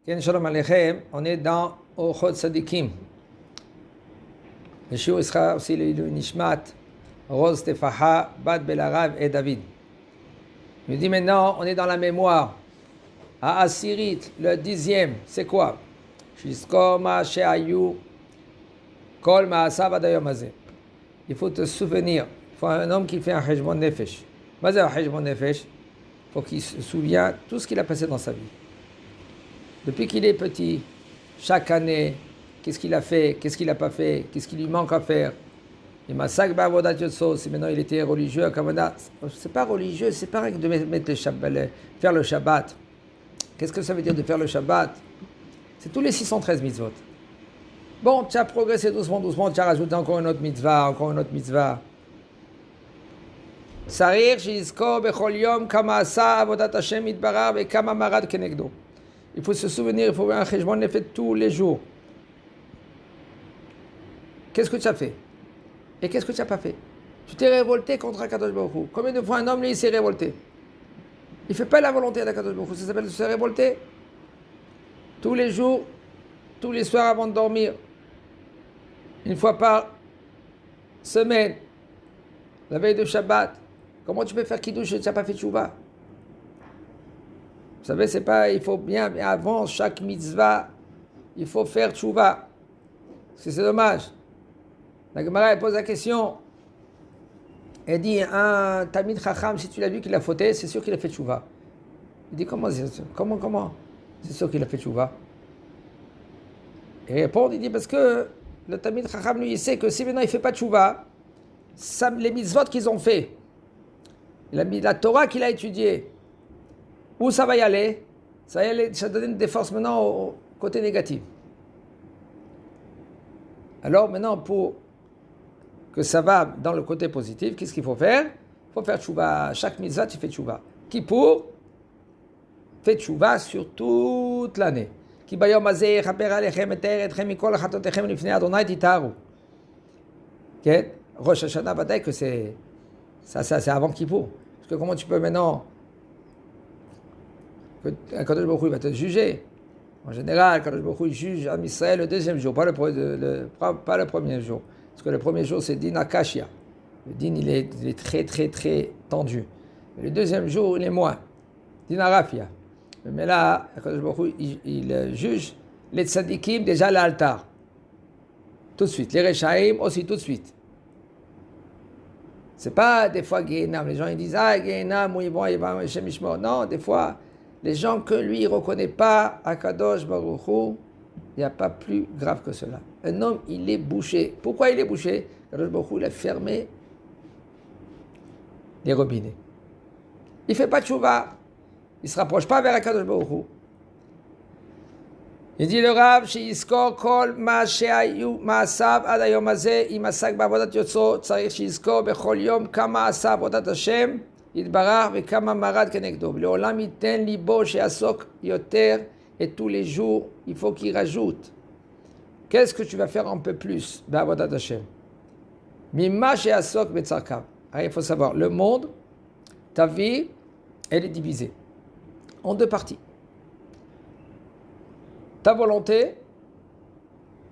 Ken Shalom Aleichem, on est dans Ochot Sadikim. Le shiur sera aussi le Nishmat, Rose Tefaha, Bat Belarav et David. Il dit maintenant, on est dans la mémoire. À Asirit, le 10e, c'est quoi? Shizkor ma she'ayu, kol ma'asav ad hayom hazeh. Il faut te souvenir. Il faut un homme qui fait un cheshbon nefesh. Mazé un cheshbon nefesh. Il faut qu'il se souvienne tout ce qu'il a passé dans sa vie. Depuis qu'il est petit, chaque année, qu'est-ce qu'il a fait, qu'est-ce qu'il n'a pas fait, qu'est-ce qu'il lui manque à faire. Il m'a sac ba'avodat yotso, si maintenant il était religieux à Kavana. C'est pas religieux, c'est pareil que de mettre faire le Shabbat. Qu'est-ce que ça veut dire de faire le Shabbat? C'est tous les 613 mitzvot. Bon, tu as progressé doucement, tu as rajouté encore une autre mitzvah. Sarir shizkor bechol yom kama asa avodat Hashem itbarar ve kama marad kenegdo. Il faut se souvenir, il faut voir un cheshbon nefesh tous les jours. Qu'est-ce que tu as fait? Et qu'est-ce que tu n'as pas fait? Tu t'es révolté contre Akadosh Baruch Hu. Combien de fois un homme, lui, il s'est révolté? Il ne fait pas la volonté d'Akadosh Baruch Hu. Ça s'appelle se révolter. Tous les jours, tous les soirs avant de dormir, une fois par semaine, la veille de Shabbat. Comment tu peux faire kiddush si tu n'as pas fait tchouva? Vous savez, c'est pas, il faut bien, avant chaque mitzvah, il faut faire tchouva. Parce que c'est dommage. La Gemara, elle pose la question. Elle dit, un Talmid Chacham, si tu l'as vu qu'il a fauté, c'est sûr qu'il a fait tchouva. Il dit, comment? C'est sûr qu'il a fait tchouva. Et il répond, il dit, parce que le Talmid Chacham, lui, il sait que si maintenant il ne fait pas tchouva, les mitzvot qu'ils ont fait, la Torah qu'il a étudiée, où ça va y aller? Ça donne des forces maintenant au côté négatif. Alors maintenant, pour que ça va dans le côté positif, qu'est-ce qu'il faut faire? Il faut faire tchouva. Chaque mitzvah, tu fais tchouva. Kippour, fait tchouva sur toute l'année. Ki bayom hazeh yechaper alechem et eretchem mikol chatotechem lifnei Adonai titaru. Rosh Hashanah, wadai que c'est avant Kippour. Parce que comment tu peux maintenant que Kadosh Baruch Hu va te juger? En général, Kadosh Baruch Hu juge Am Israël le deuxième jour, pas le premier jour. Parce que le premier jour, c'est Din Akashia. Le Din, il est très, très, très tendu. Et le deuxième jour, il est moins. Din Arafia. Mais là, Kadosh Baruch Hu, il juge les tzadikim déjà à l'altar. Tout de suite. Les Rechaim aussi tout de suite. C'est pas des fois Gehenam. Les gens ils disent Gehenam, où ils vont, Hashem Yishmor. Non, des fois, les gens que lui ne reconnaît pas à Kadosh Baruch Hu, il n'y a pas plus grave que cela. Un homme, il est bouché. Pourquoi il est bouché? Kadosh Baruch Hu, il a fermé les robinets. Il ne fait pas de tchouva. Il ne se rapproche pas vers Kadosh Baruch Hu. Il dit le Rav, Shizkor kol ma she'ayu ma'asav ad hayom hazeh im asak ba'avodat yotso tzarich shizkor bechol yom kama asa avodat Hashem yitbarach vekama marad kenegdo. Leolam yiten libo she'asok yoter, et tous les jours il faut qu'il rajoute. Qu'est-ce que tu vas faire un peu plus ba'avodat Hashem? Mimma she'asok betzarkav. Il faut savoir, le monde, ta vie, elle est divisée en deux parties. Ta volonté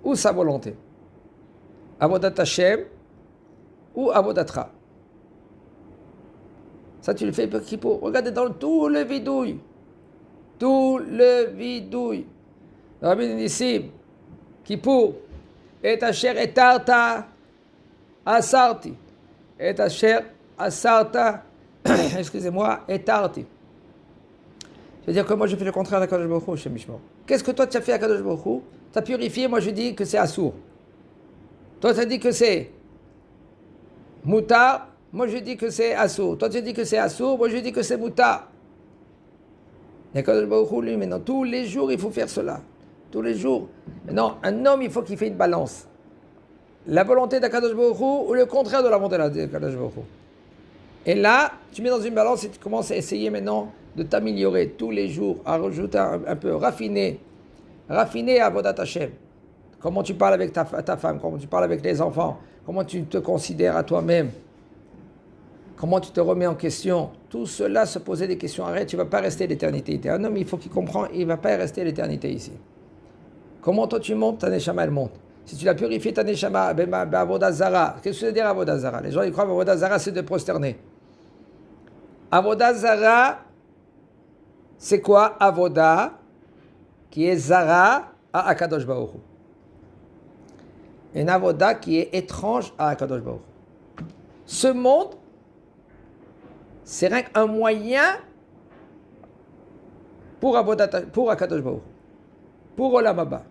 ou sa volonté. Avodat Hashem ou Avodatra. Ça, tu le fais pour Kippour. Regardez dans tout le vidouille. Tout le vidouille. Rabbi Nissim, Kippour, et asher etarta asarti. Et asher asarta, excusez-moi, etarti. C'est-à-dire que moi, je fais le contraire d'Akadosh Baruch Hu, Shem Yishmor. Qu'est-ce que toi, tu as fait à Akadosh Baruch Hu? Tu as purifié, moi, je dis que c'est assour. Toi, tu as dit que c'est moutar, moi, je dis que c'est assour. Toi, tu dis que c'est assour, moi, je dis que c'est moutar. Et Akadosh Baruch Hu, lui, maintenant, tous les jours, il faut faire cela. Tous les jours. Maintenant, un homme, il faut qu'il fasse une balance. La volonté d'Akadosh Baruch Hu ou le contraire de la volonté d'Akadosh Baruch Hu. Et là, tu mets dans une balance et tu commences à essayer maintenant de t'améliorer tous les jours, à rajouter un peu, raffiner à Avodat Hashem. Comment tu parles avec ta femme, comment tu parles avec les enfants, comment tu te considères à toi-même. Comment tu te remets en question? Tout cela, se poser des questions. Arrête, tu ne vas pas rester l'éternité. Un homme, il faut qu'il comprenne, il ne va pas rester l'éternité ici. Comment toi tu montes, ta neshama elle monte. Si tu l'as purifié, ta neshama, avodah zara. Qu'est-ce que ça veut dire avodah zara? Les gens ils croient que avodah zara c'est de prosterner. Avodah zara, c'est quoi avodah qui est zara à Akadosh Baruch Hu. Une avodah qui est étrange à Akadosh Baruch Hu. Ce monde, c'est rien qu'un moyen pour Akadosh Baruch Hu, pour Olam Haba.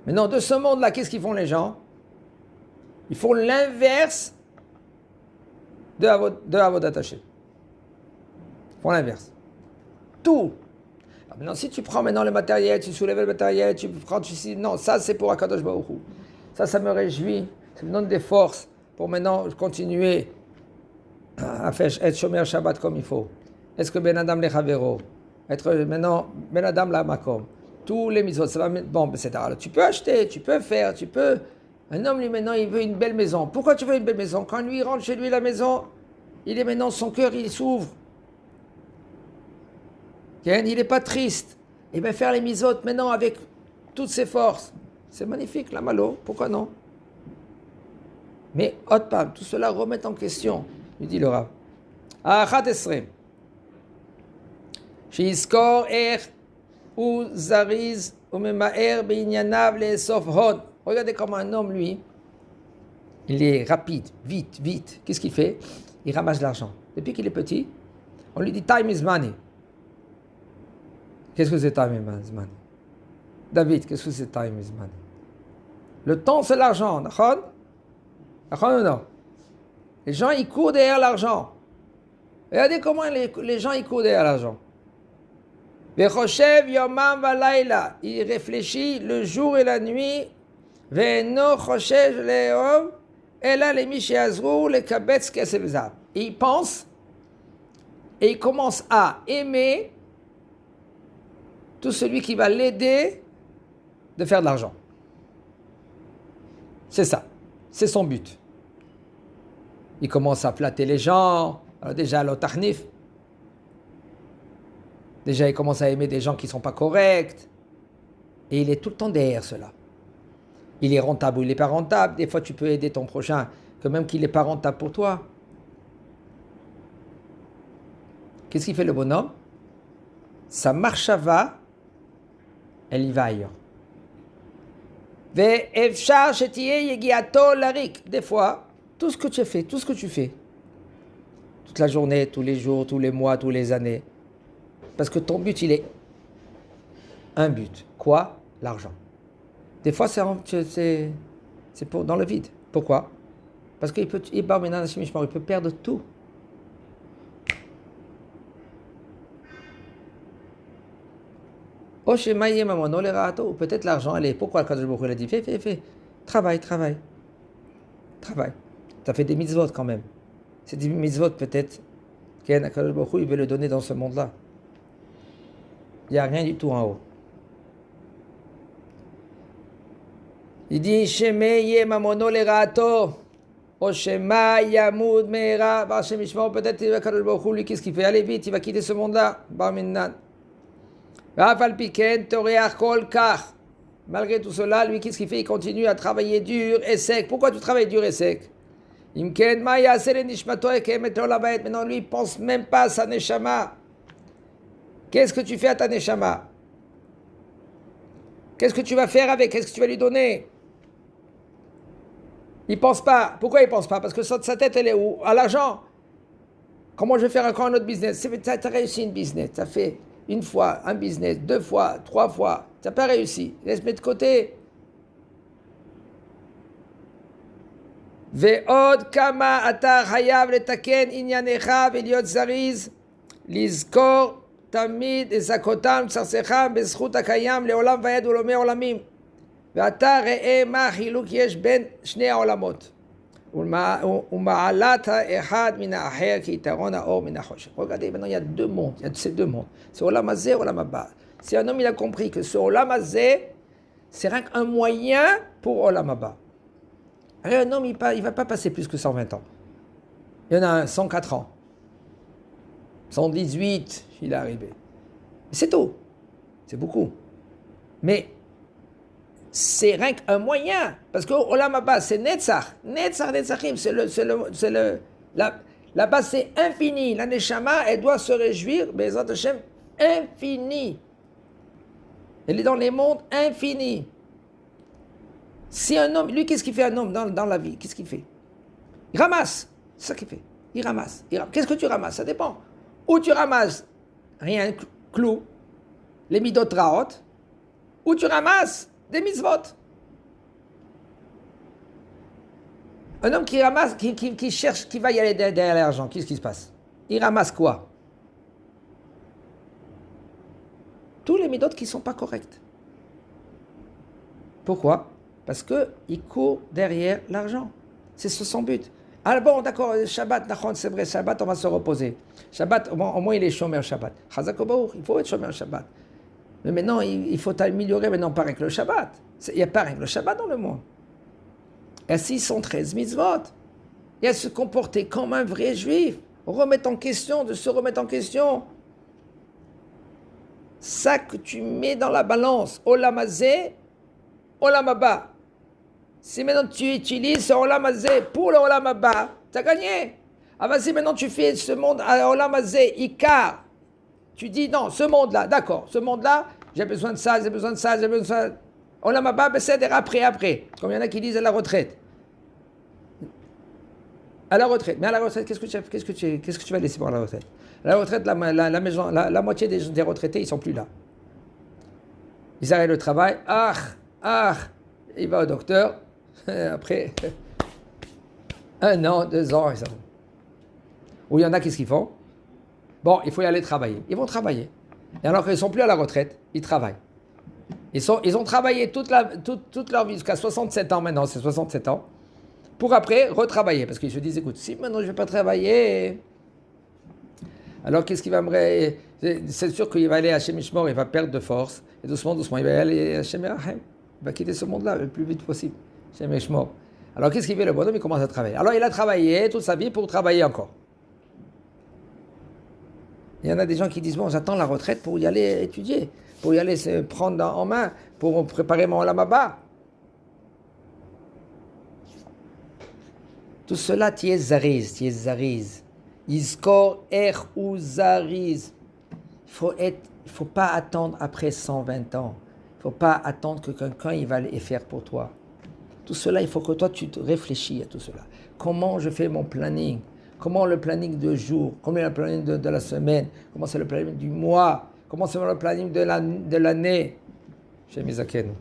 Maintenant, de ce monde-là, qu'est-ce qu'ils font les gens? Ils font l'inverse de Avodat Hashem. Ils font l'inverse. Tout. Alors maintenant, si tu prends maintenant le matériel, tu soulèves le matériel, tu prends, non, ça c'est pour Akadosh Baruch Hu. Ça me réjouit, ça me donne des forces pour maintenant continuer à faire être Shomer Shabbat comme il faut. Est-ce que Ben Adam le Chavero, être maintenant Ben Adam la Makom, tous les mitzvot, ça va bon, etc. Alors, tu peux acheter, tu peux faire, tu peux. Un homme lui maintenant il veut une belle maison. Pourquoi tu veux une belle maison? Quand lui rentre chez lui la maison, il est maintenant son cœur il s'ouvre. Il n'est pas triste. Et bien faire les mitzvot maintenant avec toutes ses forces, c'est magnifique la malo. Pourquoi non? Mais tout cela remet en question. Lui dit le Rav. Achat esrem. Shiskor ou zariz ou memaer beinyanav lesof hod. Regardez comment un homme, lui, il est rapide, vite. Qu'est-ce qu'il fait? Il ramasse de l'argent. Depuis qu'il est petit, on lui dit time is money. Qu'est-ce que c'est time is money? David, qu'est-ce que c'est time is money? Le temps, c'est l'argent. D'accord ou non? Les gens, ils courent derrière l'argent. Regardez comment les gens, ils courent derrière l'argent. Vechoshev yomam valayla. Il réfléchit le jour et la nuit. Ve'eno choshev le'ov. Ela lemi she'azru lekabetz kesef zav. Il pense et il commence à aimer tout celui qui va l'aider de faire de l'argent. C'est ça. C'est son but. Il commence à flatter les gens. Alors déjà, l'otarnif. Déjà, il commence à aimer des gens qui ne sont pas corrects. Et il est tout le temps derrière cela. Il est rentable ou il n'est pas rentable. Des fois, tu peux aider ton prochain, que même qu'il n'est pas rentable pour toi. Qu'est-ce qu'il fait le bonhomme? Sa marchava, elle y va ailleurs. Des fois, tout ce que tu fais, toute la journée, tous les jours, tous les mois, toutes les années, parce que ton but, il est un but. Quoi? L'argent. Des fois, c'est dans le vide. Pourquoi? Parce qu'il peut perdre tout. Ou peut-être l'argent, elle est. Pourquoi le Kadosh Baruch Hu a dit fais. Travaille. Tu as fait des mitzvot quand même. C'est des mitzvot peut-être qu'un Kadosh Baruch Hu il veut le donner dans ce monde-là. Il n'y a rien du tout en haut. Il dit Sheme ye mamono le rato. O shema yamud meira. Peut-être que Kadosh Baruch Hu lui qu'est-ce qu'il fait? Allez vite, il va quitter ce monde-là. Bar minnan. Malgré tout cela, lui, qu'est-ce qu'il fait? Il continue à travailler dur et sec. Pourquoi tu travailles dur et sec? Maintenant, lui, il ne pense même pas à sa neshama. Qu'est-ce que tu fais à ta neshama? Qu'est-ce que tu vas faire avec? Qu'est-ce que tu vas lui donner? Il ne pense pas. Pourquoi il ne pense pas? Parce que sa tête, elle est où? À l'argent. Comment je vais faire encore un autre business? Tu as réussi une business. Tu as fait une fois un business, 2 fois, 3 fois. Tu n'as pas réussi. Laisse-moi de côté. Ve'od kama ata chayav letaken inyanecha ve'liot zariz lizkor tamid ezakotam tzarsecham bezchut hakayam leolam vayed ulome olamim ve'ata re'e ma chiluk yesh ben shnei haolamot ומעלת האחד מן האחר כיתרון האור מן החושך. Regardez, maintenant il y a 2 mondes, il y a ces 2 mondes. C'est Olam Hazeh, Olam Haba. Si un homme il a compris que ce Olam Hazeh, c'est rien qu'un moyen pour Olam Haba. Un homme il ne va pas passer plus que 120 ans. Il y en a un, 104 ans. 118, il est arrivé. C'est tout. C'est beaucoup. Mais c'est rien qu'un moyen. Parce que Olam Haba, c'est Netzach. Netzach, Netzachim, là-bas, c'est infini. La Neshama, elle doit se réjouir, Bezrat Hashem, infini. Elle est dans les mondes infinis. Si un homme, lui, qu'est-ce qu'il fait un homme dans la vie? Qu'est-ce qu'il fait? Il ramasse. C'est ça qu'il fait. Il ramasse. Qu'est-ce que tu ramasses? Ça dépend. Ou tu ramasses rien, clou, les midot raot, ou tu ramasses des mitzvot. Un homme qui ramasse, qui cherche, qui va y aller derrière l'argent, qu'est-ce qui se passe? Il ramasse quoi? Tous les midot qui ne sont pas corrects. Pourquoi? Parce qu'il court derrière l'argent. C'est son but. Ah bon, d'accord, Shabbat, c'est vrai, Shabbat, on va se reposer. Shabbat, au moins il est chômeur Shabbat. Chazak Obaour, il faut être chômeur Shabbat. Mais maintenant, il faut améliorer, maintenant, pas avec le Shabbat. Il n'y a pas avec le Shabbat dans le monde. Il y a 613 mitzvot. Il y a se comporter comme un vrai juif. Remettre en question, de se remettre en question. Ça que tu mets dans la balance, Olam Hazeh, Olam Haba. Si maintenant tu utilises ce Olam Hazeh pour le Olam Haba, tu as gagné. Ah vas-y, maintenant tu fais ce monde à Olam Hazeh, Ikar. Tu dis non, ce monde-là, d'accord, ce monde-là, j'ai besoin de ça, j'ai besoin de ça, j'ai besoin de ça. Olam Haba, c'est après. Comme il y en a qui disent à la retraite. À la retraite. Mais à la retraite, qu'est-ce que tu vas laisser pour la retraite? À la retraite, la moitié des retraités, ils ne sont plus là. Ils arrêtent le travail. Il va au docteur. Après, 1 an, 2 ans, ils s'en vont. Ou il y en a, qu'est-ce qu'ils font? Bon, il faut y aller travailler. Ils vont travailler. Et alors qu'ils ne sont plus à la retraite, ils travaillent. Ils ont travaillé toute leur vie, jusqu'à 67 ans maintenant, c'est 67 ans, pour après retravailler. Parce qu'ils se disent, écoute, si maintenant je ne vais pas travailler, alors qu'est-ce qu'il va me... C'est sûr qu'il va aller à Hashem Yishmor, il va perdre de force. Et doucement, il va aller à Hashem Yerachem. Il va quitter ce monde-là le plus vite possible. Hashem Yishmor. Alors qu'est-ce qu'il fait le bonhomme? Il commence à travailler. Alors il a travaillé toute sa vie pour travailler encore. Il y en a des gens qui disent, bon, j'attends la retraite pour y aller étudier, pour y aller se prendre en main, pour préparer mon Olam Haba. Tout cela, tu es zariz. Yizkor ou zariz. Il faut pas attendre après 120 ans. Il ne faut pas attendre que quelqu'un il va le faire pour toi. Tout cela, il faut que toi, tu te réfléchis à tout cela. Comment je fais mon planning? Comment le planning de jour? Comment le planning de la semaine? Comment c'est le planning du mois? Comment c'est le planning de l'année? Chez Mizaken.